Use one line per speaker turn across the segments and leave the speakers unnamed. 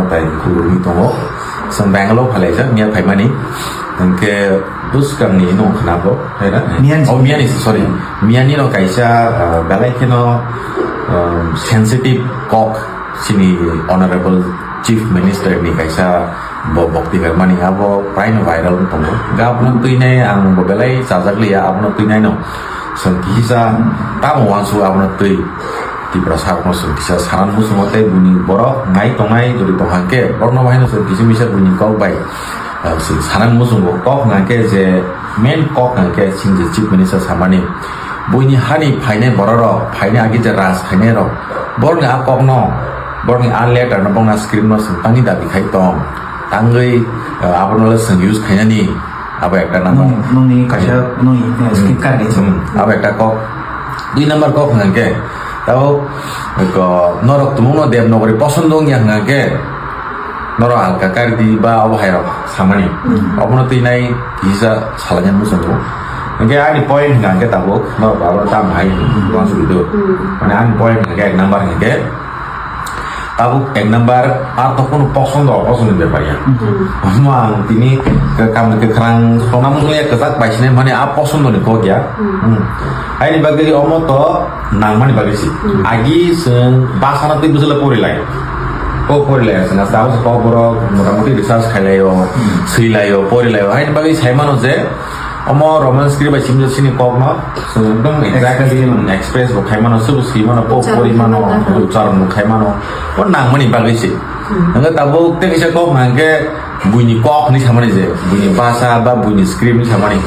tại khu vực Tongo sân Bangalore hay là chắc Mia phải mani cái bus cầm ní nó khá là hay đó Miani sorry Miani nó cái sa balai cái nó sensitive cock sini honorable chief minister ni cái sa bokti mani abo prai no viral Tongo gap nó tuy này ang balai sa zakli abo nó tuy này nó sân kisa tamu wansu abo nó tuy di prasar musuh bisa saran musuh mote bunyi borok ngai tongai jadi tohangke borno bahino so bisa bunyi kau bai saran musuh kok ngake je main kok ngake sing chief minister samani bunyi hani phaine bororo phaine agi je ras phaine ro bor nga kok no bor nga an letter no bongna screen no sangani da bikhai tong tangai abono sing use khaina ni aba ekta number
noni kasha noni skip kar dicho
aba ekta kok 2 number kok ngake tahu ko norok tumuno Devnagari পছন্দং yang ngake noro alka kardi ba aw hayro samani obono tinai visa salanyan musugo ngake ani point ngake tabok no baba tam hai langsung itu মানে ani point ngake এক number ngake tabuk এক number আর তো কোনো অপছন্দের ব্যাপার ya mang tini kamu ke kerang sonam musulia ketak baisine মানে পছন্দ ni kok ya ai ni bagi omoto nang mani bagi si agi seng basana tu busula pori lai ko pori lai seng tahu ko boro motamoti research khalayo silayo pori layo ai ni bagi sai mano je omo romance script ba simjo sini kok no dong exactly express bo khai mano subu si mano po pori mano ucharon bo khai mano ko nang mani bagi si nang tabo te kisa kok ngake bunyi kok ni samani je bunyi bahasa ba bunyi script ni samani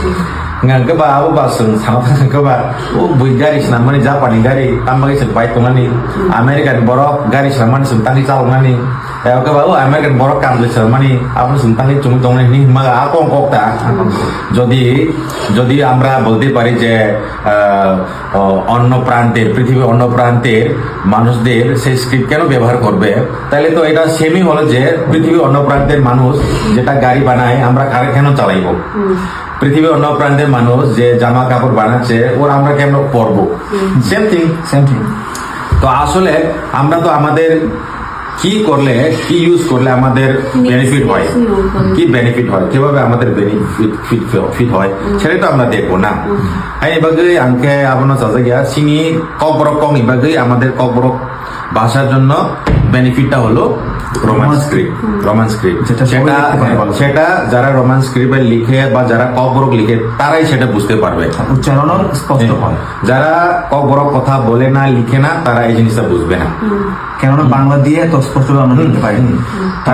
ngang ke ba abo ba seng sama ke ba bunyi garis namanya Japani gari tambah ke sebaik tungani American borok garis namanya sentang calon ngani ya ke ba American borok kam le samani apa sentang chung chung ni maga ako kok ta যদি আমরা বলতে পারি যে অন্য প্রান্তের পৃথিবীর অন্য প্রান্তের মানুষদের সেই স্ক্রিপ্ট কেন ব্যবহার করবে তাহলে তো এটা সেমই হলো যে পৃথিবীর অন্য প্রান্তের মানুষ যেটা গাড়ি বানায় আমরা কার কেন চালাইব পৃথিবীর অন্য প্রান্তের মানুষ যে জামা কাপড় বানাচ্ছে ওরা আমরা কেন পরবো সেম থিং তো আসলে আমরা তো আমাদের কি করলে কি ইউজ করলে আমাদের বেনিফিট হয় কি বেনিফিট হয় কিভাবে আমাদের বেনিফিট হয় সেটা তো আমরা দেখবো না এই বাগে আঙ্কে আপনার চাচা গিয়া চিনি কক বড় কম এই বাগে আমাদের কক বড় ভাষার জন্য বেনিফিটটা হলো রোমান স্ক্রিপ্ট সেটা যারা রোমান স্ক্রিপ্টে লিখে বা যারা কক বড় লিখে তারাই সেটা বুঝতে পারবে
উচ্চারণও স্পষ্ট হয়
যারা কক বড় কথা বলে না লিখে না তারা এই জিনিসটা বুঝবে না
কেননা বাংলা দিয়ে এত স্পষ্টভাবে আমরা লিখতে পারি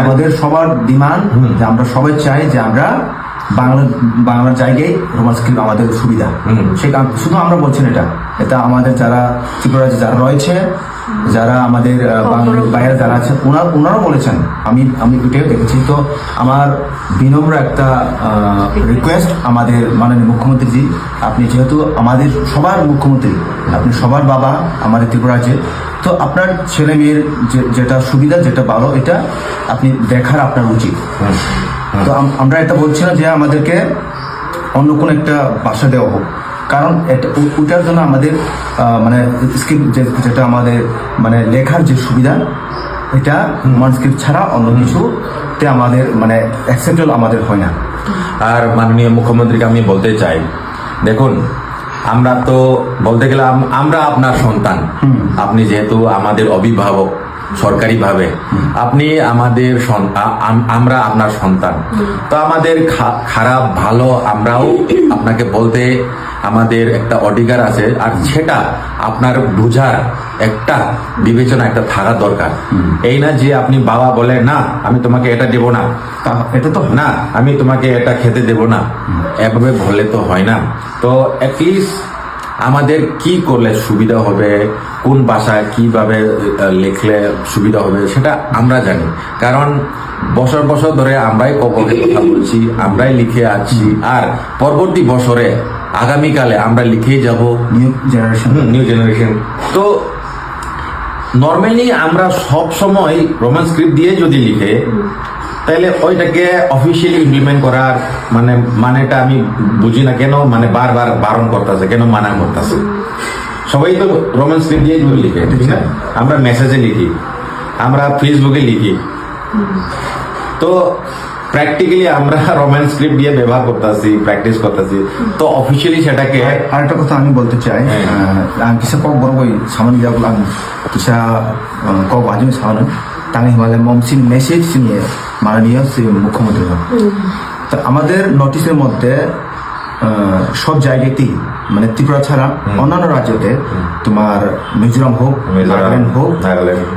আমাদের সবার ডিমান্ড যে আমরা সবাই চাই যে আমরা বাংলার জায়গায় রোমান স্ক্রিপ্ট আমাদের সুবিধা সে শুধু আমরা বলছেন এটা আমাদের যারা ত্রিপুরাতে যারা রয়েছে যারা আমাদের বাংলার বাইরে যারা আছে ওনারাও বলেছেন আমি ভিডিও দেখেছি তো আমার বিনম্র একটা রিকোয়েস্ট আমাদের মাননীয় মুখ্যমন্ত্রীজি আপনি যেহেতু আমাদের সবার মুখ্যমন্ত্রী আপনি সবার বাবা আমাদের ত্রিপুরা রাজ্যে তো আপনার ছেলে মেয়ের যেটা সুবিধা যেটা ভালো এটা আপনি দেখার আপনার উচিত তো আমরা এটা বলছি না যে আমাদেরকে অন্য কোনো একটা ভাষা দেওয়া হোক কারণ ওটার জন্য আমাদের মানে স্ক্রিপ্ট যেটা আমাদের মানে লেখার যে সুবিধা এটা রোমান স্ক্রিপ্ট ছাড়া অন্য কিছুতে আমাদের মানে অ্যাকসেপ্টেবল আমাদের হয় না
আর মাননীয় মুখ্যমন্ত্রীকে আমি বলতে চাই দেখুন আমরা তো বলতে গেলাম আমরা আপনার সন্তান আপনি যেহেতু আমাদের অভিভাবক সরকারিভাবে আপনি আমাদের আমরা আপনার সন্তান তো আমাদের খারাপ ভালো আমরাও আপনাকে বলতে আমাদের একটা অধিকার আছে আর সেটা আপনার বুঝার একটা বিবেচনা একটা থাকা দরকার এই না যে আপনি বাবা বলে না আমি তোমাকে এটা দেব না এটা তো না আমি তোমাকে এটা খেতে দেব না এভাবে বললে তো হয় না তো অ্যাটলিস্ট আমাদের কি করলে সুবিধা হবে কোন ভাষায় কিভাবে লিখলে সুবিধা হবে সেটা আমরা জানি কারণ বছর বছর ধরে আমরাই কবলে কথা বলছি আমরাই লিখে আছি আর পরবর্তী বছরে আগামীকালে আমরা লিখেই যাব নিউ জেনারেশন তো নর্মালি আমরা সব সময় রোমান স্ক্রিপ্ট দিয়ে যদি লিখে তাহলে ওইটাকে অফিসিয়ালি ইমপ্লিমেন্ট করার মানেটা আমি বুঝি না কেন বারবার বারণ করতেছে কেন মানা করতেছে সবাই তো রোমান স্ক্রিপ্ট দিয়ে লিখে ঠিক না আমরা মেসেজে লিখি আমরা ফেসবুকে লিখি তো প্র্যাকটিক্যালি আমরা রোমান স্ক্রিপ্ট দিয়ে ব্যবহার করতেছি, প্র্যাকটিস করতেছি, তো অফিসিয়ালি সেটাকে
আরেকটা কথা আমি বলতে চাই, ang kisa ko borogoy saman dia lang kisa ko bajung saman tangi himale momsin message নিয়ে মাননীয় শ্রী মুখ্যমন্ত্রী। তো আমাদের নোটিশের মধ্যে সব জায়গাতেই মানে ত্রিপুরা ছাড়া অন্যান্য রাজ্যতে তোমার মিজোরাম হোক, নাগাল্যান্ড হোক,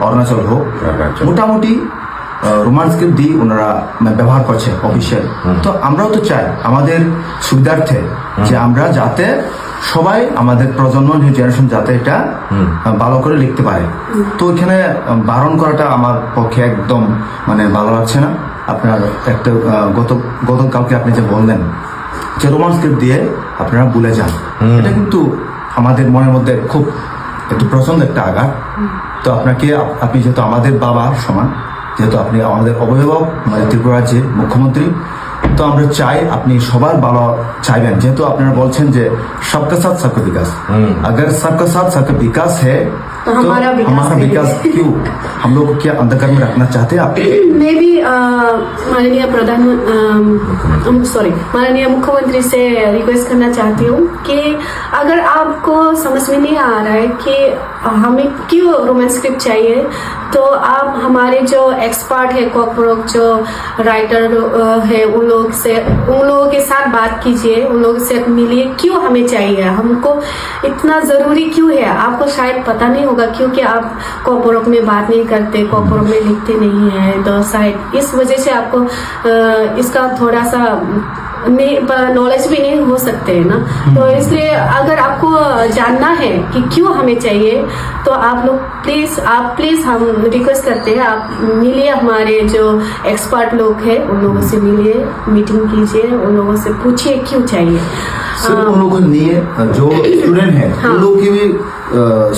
অরুণাচল হোক, মোটামুটি রোমান স্ক্রিপ্ট দিয়ে ওনারা ব্যবহার করছে অফিসিয়াল। তো আমরাও তো চাই আমাদের সুবিধার্থে যে আমরা যাতে সবাই আমাদের প্রজন্ম নিউ জেনারেশন যাতে এটা ভালো করে লিখতে পারে। তো এখানে বারণ করাটা আমার পক্ষে একদম মানে ভালো লাগছে না। আপনার একটা গতকালকে আপনি যে বললেন যে রোমান স্ক্রিপ্ট দিয়ে আপনারা ভুলে যান, এটা কিন্তু আমাদের মনের মধ্যে খুব একটু প্রচন্ড একটা আঘাত। তো আপনি যেহেতু আমাদের বাবা সমান, যেহেতু আপনি আমাদের অভিভাবক, মানে ত্রিপুরা রাজ্যের মুখ্যমন্ত্রী, তো আমরা চাই আপনি সবার ভালো চাইবেন। যেহেতু আপনারা বলছেন যে সবকা সাথ সবকা বিকাশ, अगर सबका साथ सबका विकास है
तो
तो
हमारा
हमारा विकास क्यों हम लोग को क्या अंधकार में रखना चाहते हैं आप?
मैं भी माननीय माननीय मुख्यमंत्री से रिक्वेस्ट करना चाहती हूँ कि अगर आपको समझ में नहीं आ रहा है कि हमें क्यों रोमन स्क्रिप्ट चाहिए, तो आप हमारे जो एक्सपर्ट है कॉकब्रोक जो राइटर है उन लोगों के साथ बात कीजिए, उन लोगों से मिलिए क्यों हमें चाहिए, हमको इतना ज़रूरी क्यों है। आपको शायद पता नहीं होगा क्योंकि आप कॉकब्रोक में बात नहीं करते, कॉकब्रोक में लिखते नहीं है, तो शायद इस वजह से आपको इसका थोड़ा सा नॉलेज भी नहीं हो सकते है ना। तो इसलिए अगर आपको जानना है कि क्यों हमें चाहिए, तो आप लोग प्लीज हम रिक्वेस्ट करते हैं आप मिलिए, हमारे जो एक्सपर्ट लोग हैं उन लोगों से मिलिए, मीटिंग कीजिए, उन लोगों से पूछिए क्यों चाहिए।
सिर्फ उन लोगों के लिए जो स्टूडेंट है उन लोग की भी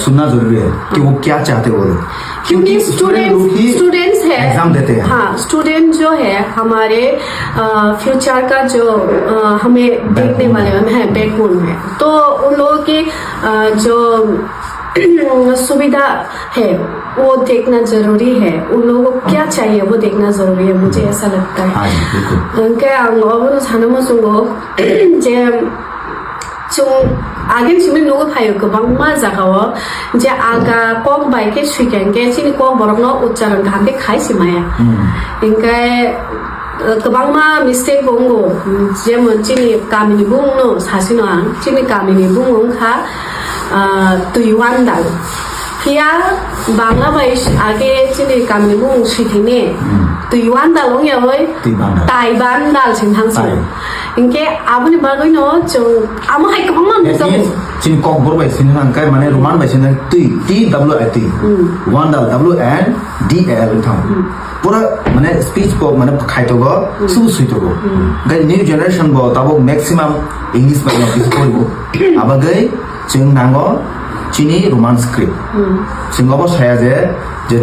सुनना जरूरी है कि वो क्या चाहते हैं वो लोग,
क्योंकि स्टूडेंट्स है,
एग्जाम देते हैं।
हाँ, स्टूडेंट जो है हमारे फ्यूचर का जो हमें देखने वाले हैं बैकबोन है, तो उन लोगों की जो सुविधा है वो देखना जरूरी है, उन लोगों को क्या चाहिए वो देखना जरूरी है, मुझे ऐसा लगता है। क्या अबनो सानमो सुंगो जे जों आगे सिम लोगो फायो गोबां मा जागाव जे आगा कम बाइके सुइकेंगे सिनि कम बरकनो उच्चारण खाके खाइसिमाया इंकाय गोबां मा मिस्टेक बंगो जे मोनसिनि गामिनि बुंनो सासिनो आं सिनि गामिनि बुंखा तुइवानदाल फिया बांला बाइस आगे सिनि गामिनि बुं सुइथिने तुइवानदाल ओयावै ताइबानदाल सिंथांसि इनके आपने बागै न जों आमाहाय गोबां मान जों
चिन कॉकब्रोक बाय सिन हांकाय माने रोमान बाय सिन तुइ टी डब्ल्यू आई टी वानदाल डब्ल्यू एन डी एल थाम पूरा माने स्पीच को माने खाइतोगो सुबु सुइतोगो गाय न्यू जनरेशन बो Tabo maximum English by speech करबो आबागै जों नांगो চিনি রোমান স্ক্রিপ্ট जों साया যে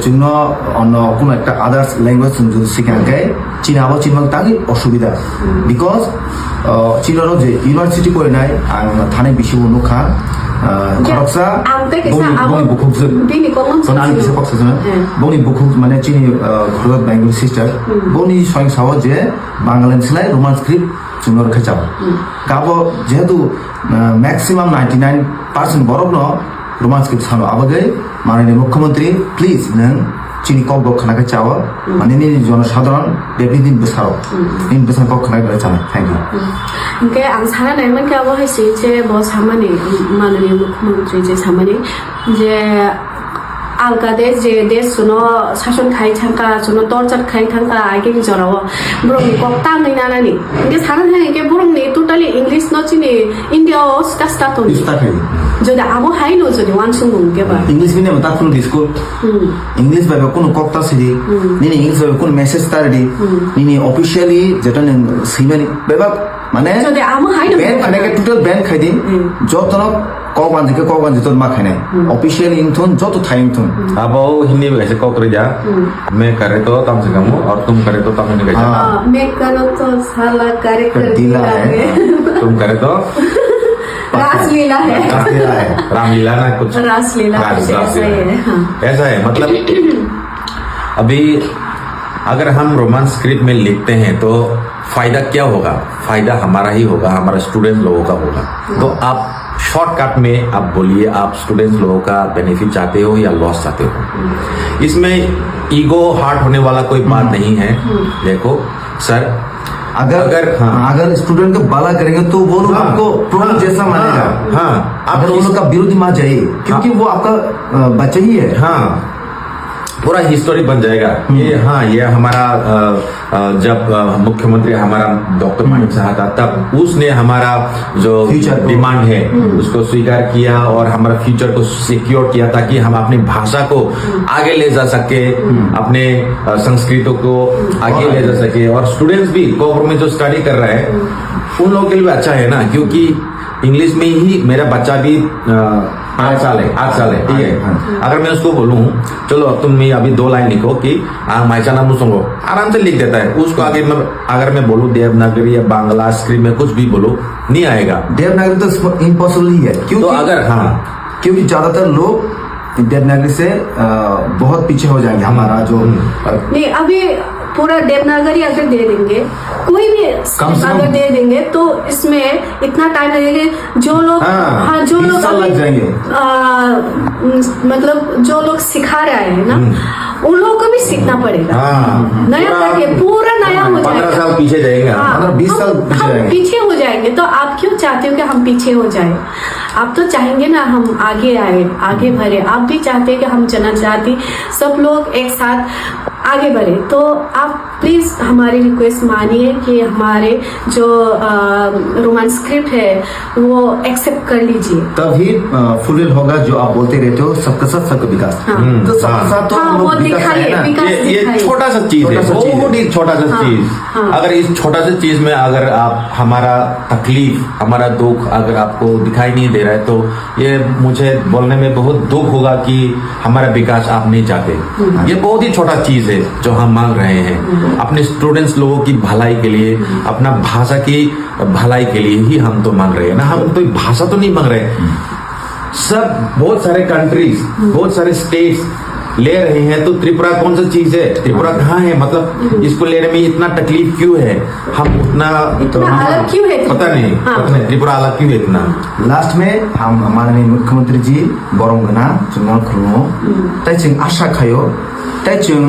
जोंनो অন্য কোনো একটা আদার্স ল্যাঙ্গুয়েজ যদি শিখাকে চীনাবো চিনবাং তাগি অসুবিধা বিকজ চীনেরও যে ইউনিভার্সিটি করে নাই থানে বেশি অনুখা খরচা বনি বুকুক সোনালি bisa paksa sana boni bukuk মানে চিনি ঘরত বেঙ্গলি সিস্টার বনি সয়ং সাও যে বাংলাদেশ লাই রোমান স্ক্রিপ্ট जोंनो रखाचाव गाबो जेहेतु मैक्सिमम 99% बरफ न रोमान स्क्रिप्ट सानो आबागै माननीय मुख्यमंत्री प्लीज नों चिनी कॉकब्रोक खानाखै चावो माने नि जनसाधारण बेबिदिन बोसारो इन बोसारखौ खानाखै चावो थैंक यू
इनके आं सानाय मन के आबो हैसि जे बो सामानि माननीय मुख्यमंत्री जे सामानि जे आलगादे जे देश सुनो शासन खाइ थांका सुनो टर्चर खाइ थांका आगे जराव ब्रंनि कक्ता नैना नानि इनके साना है के ब्रंनि टोटली इंग्लिश न चिनि इंडिया स्टार्ट যদি আমো হাই নো যদি ওয়ান সুং কেবা
इंग्लिश बिने मता कुन डिस्को इंग्लिश बाबा कुन कक्ता सिदि निनि इंग्लिश बाबा कुन मेसेज तारदि निनि ऑफिशियली जेटा ने सिमेनि बाबा माने
যদি আমো হাই नो
बैन खाने के टोटल बैन खाइदिन जतन कौन जितो मा खाने ऑफिशियल इंथोन जतो थाइम थोन
अब हिंदी में कैसे कॉक रजा मैं करे तो तुम से कमो और तुम करे तो तुम नहीं कैसे
मैं करो तो साला करे कर दिला है
तुम करे तो
रासलीला है
रामलीला ना कुछ
रासलीला ऐसा ही है
ऐसा है मतलब अभी अगर हम रोमन स्क्रिप्ट में लिखते हैं तो फायदा क्या होगा? फायदा हमारा ही होगा, हमारा स्टूडेंट लोगों का होगा। तो आप शॉर्टकट में आप बोलिए, आप स्टूडेंट्स लोगों का बेनिफिट चाहते हो या लॉस चाहते हो? इसमें ईगो हार्ट होने वाला कोई बात नहीं है। देखो सर,
अगर स्टूडेंट को बाला करेंगे तो वो लोग आपको प्रॉब्लम जैसा मानेगा।
हाँ,
अगर वो लोग का विरोधी मान जाइए, क्योंकि वो आपका बच्चा ही है।
हाँ, पूरा हिस्टोरी बन जाएगा। ये हाँ, ये हमारा जब मुख्यमंत्री हमारा डॉक्टर मानिक साहब था, तब उसने हमारा जो
फ्यूचर
डिमांड है उसको स्वीकार किया और हमारा फ्यूचर को सिक्योर किया, ताकि हम अपनी भाषा को आगे ले जा सके, अपने संस्कृतों को आगे ले जा सके। और स्टूडेंट्स भी कोविड में जो स्टडी कर रहा है उन लोगों के लिए अच्छा है ना, क्योंकि इंग्लिश में ही मेरा बच्चा भी 8 साल है, ठीक है। अगर मैं उसको बोलूं चलो तुम अभी 2 लाइन लिखो कि माइचा नाम सुनो, आराम से लिख देता है। उसको आगे अगर मैं बोलूं देवनागरी या बांग्ला स्क्रिप्ट में कुछ भी बोलो, नहीं आएगा।
देवनागरी तो इम्पॉसिबल ही है,
तो अगर
क्योंकि ज्यादातर लोग देवनागरी से बहुत पीछे हो जाएंगे। हमारा जो
नहीं, अभी पूरा देवनागरी अगर दे देंगे, कोई भी अगर दे देंगे तो इसमें इतना टाइम लगेगा। जो लोग जो लोग
लग जाएंगे,
मतलब जो लोग सिखा रहे हैं ना, उन लोगों को भी सीखना पड़ेगा। नया करके पूरा नया हो जाएगा।
15 साल पीछे जाएगा,
20 साल
पीछे हो जाएंगे। तो आप क्यों चाहते हो कि हम पीछे हो जाए? आप तो चाहेंगे ना हम आगे आए, आगे बढ़े। आप भी चाहते हैं कि हम जनजाति सब लोग एक साथ आगे बढ़े। तो आप प्लीज हमारी रिक्वेस्ट मानिए कि हमारे जो रोमन स्क्रिप्ट है वो एक्सेप्ट कर लीजिए,
तभी फुलफिल होगा जो आप बोलते रहते हो, सबका साथ सबका विकास। तो सबका साथ तो हम लोग विकास है ना।
ये छोटा सा चीज है, बहुत ही छोटा सा चीज। अगर इस छोटा सा चीज में अगर आप हमारा तकलीफ, हमारा दुख अगर आपको दिखाई नहीं दे रहा है, तो ये मुझे बोलने में बहुत दुख होगा कि हमारा विकास आप नहीं चाहते। ये बहुत ही छोटा चीज है जो हम मांग रहे हैं, अपने स्टूडेंट्स लोगों की भलाई के लिए, अपना भाषा की भलाई के लिए ही हम तो मांग रहे हैं ना। हम तो भाषा तो नहीं मांग रहे। सब बहुत सारे कंट्रीज, बहुत सारे स्टेट्स ले रहे हैं, तो त्रिपुरा कौन सा चीज है? त्रिपुरा कहाँ है? मतलब इसको लेने में इतना तकलीफ क्यों है? हम उतना
अलग क्यों है?
पता नहीं त्रिपुरा अलग क्यों है इतना।
लास्ट में हम माननीय मुख्यमंत्री जी बरंगना चुनाव खुलनो तैचिं आशा खायो तैचिं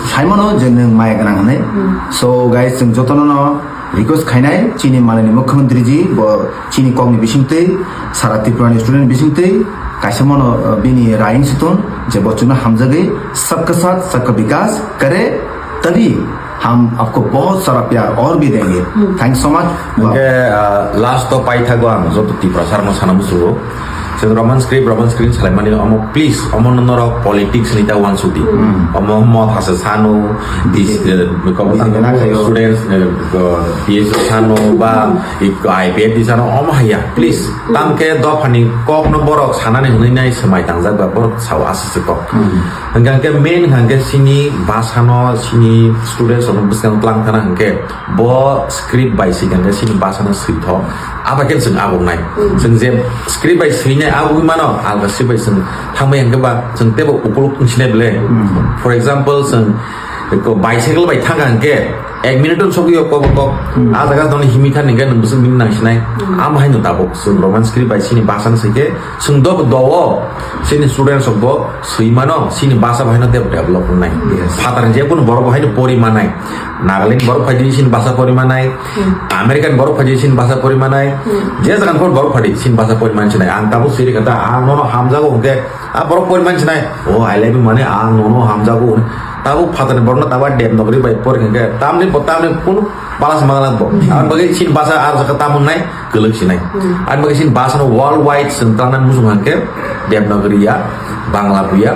साइमनो जों माय गना हने। सो गाइस जों जतनो रिक्वेस्ट खाइनाय चीनी माननीय मुख्यमंत्री जी चीनी कॉग्नि बिसिंगते सारा त्रिपुरानि स्टूडेंट बिसिंगते काइसमनो बिनी राइंग सितोन जे बच्चों हमजगे सबके साथ सबका विकास करे, तभी हम आपको बहुत सारा प्यार और भी देंगे। Thank so much.
लास्ट तो पाई था आं जो त्रिपुरा सारनो सानामुसुगो जों रोमन स्क्रिप्ट सालायमानि अमो प्लिज अमो ननर पॉलिटिक्स निता वान सुति अमो मत हासे सानो दिस स्टूडेंट्स पीएच सानो बा आईपीएफ दिसानो अमो हाया प्लिज तामके दफानि कक न बरक सानानि हनैनाय समाय तांजा बा बरक साव आसिसे कक हंगाके मेन हंगे सिनि भाषानो सिनि स्टूडेंट्स अमो बुसकान प्लान थाना हंगे ब स्क्रिप्ट बाय सिगंगे सिनि भाषानो सैथ आबाके जों आबुनाय जों जे स्क्रिप्ट बाय सैनाय आबु मानो आलगा सिबाय जों थांबाय हंगबा जों तेबो उपलुक नसिनाय बले फॉर एग्जांपल जों बाइसाइकेल बाय थांगा हंगे 1 मिनिट सगियो कब आ जगह दन हिमिथा निगे नबुस मिन नांसिनाय आम हायनो दाबो जों रोमन स्क्रिप्ट बाय सिनि भाषानो सैके जों दब दवो सिनि स्टूडेंट सबो सैमानो सिनि भाषा भायनो डेभलप होनाय फादार जे कोन बर भायनो परिमानाय नागालैंड बर फायदि सिनि भाषा परिमानाय अमेरिकन बर फायदि सिनि भाषा परिमानाय जे जगन कोन बर फायदि सिनि भाषा परिमान सिनाय आं दाबो सिरि कथा आ ननो हामजागो हंगे आ बर परिमान सिनाय ओ आइलाय माने आ ननो हामजागो ताबो फादार बरनो ताबा देवनागरी बाय परिंगे तामने बतामने कुन बालास मांगला बो आं बगे सिनि भाषा आर जका तामुननाय गलक सिनाय आं बगे सिनि भाषा वर्ल्ड वाइड संतानन मुसुम हंगे देवनागरीया बांग्ला बुया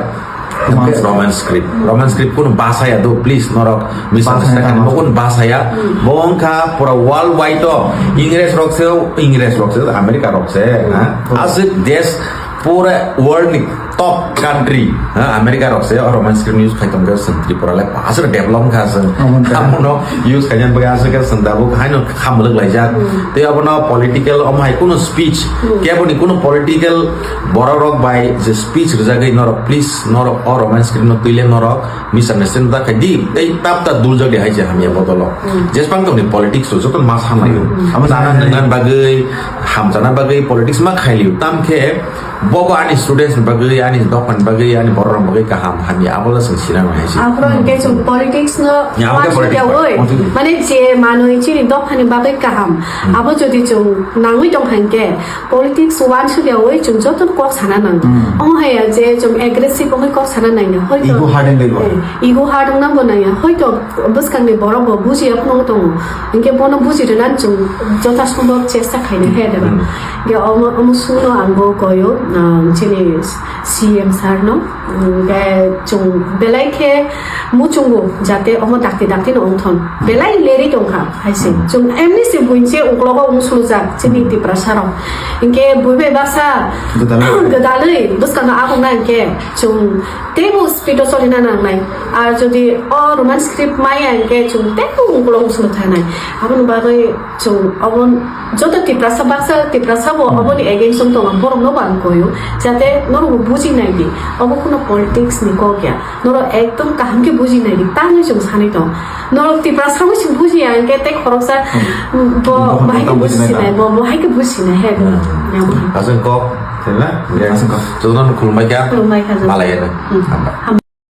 रोमन स्क्रिप्ट कुन भाषा या दो प्लीज नरक मिसअंडरस्टैंडिंग कुन भाषा या बोंखा पूरा वर्ल्ड वाइड तो इंग्लिश रखसे अमेरिका रखसे आज देश पूरा वर्ल्ड नि top country America rokse romance script use khai tong ka sen Tripura le pasar develop ka sen amono use khajan baga ase ka sen da bu khaino kham lag lai jak te abono political amhai kono speech ke aboni kono political borok bai je speech rejagai norok please norok or romance script no tuile norok misunderstand da khadi ei tap ta duljak de hai je hamia bodolo jespang tong ni politics so joton mas hamayo amana dengan bagai ham jana bagai politics ma khailiu tam khe bogo ani students bagai ani dokan bagai ani borong bagai ka ham hamia abola sing sinang hai si
앞으로 이게 좀 politics 너
야, 어때, politics?
와주려고 만약 제 만원이 지리 너하니 바베 까함 아버지도 좀 낭의 좀 한게 politics 와주려고 좀 저도 꼭 사나는 어해야 제좀 aggressive 꼭 사나는 허이도
Ego hardened level.
이거 하던 거는 허이도 버스간에 뭐라고 무지 없는 동 이게 보는 무지를 난좀 저다 숨어 제사 가는 해야 돼 이게 어머 수노 안 보고요 제네 CM 사르노 이게 좀 벨라이케 무중고 자때 어머 닥티 옹톤 벨라이 레리 동카 하이세 좀 MNC 부인체 옹글로가 옹수자 제니티 프라사로 이게 부베 바사 그달이 부스카나 아고나 이게 좀 대부 스피드 소리나 나나이 아 저디 로만 스크립트 마야 이게 좀 대부 옹글로 옹수로 타나이 아버는 바로 좀 어번 저도 티프라사보 어머니 에겐 좀 동안 보러 너무 안 거요 자때 너로 부지 나이디 어버쿠노 politics 니 거기야 너로 액동 까 함께 부지 나이디 땅을 좀 사니도 너로 티프라사고 좀 부지 않게 때 걸어서 뭐 하이게 부지네 뭐 하이게 부지네 해
asen ko thế là
Asen ko.
chúng nó cùng mấy cái
Cùng mấy cái.
Malay này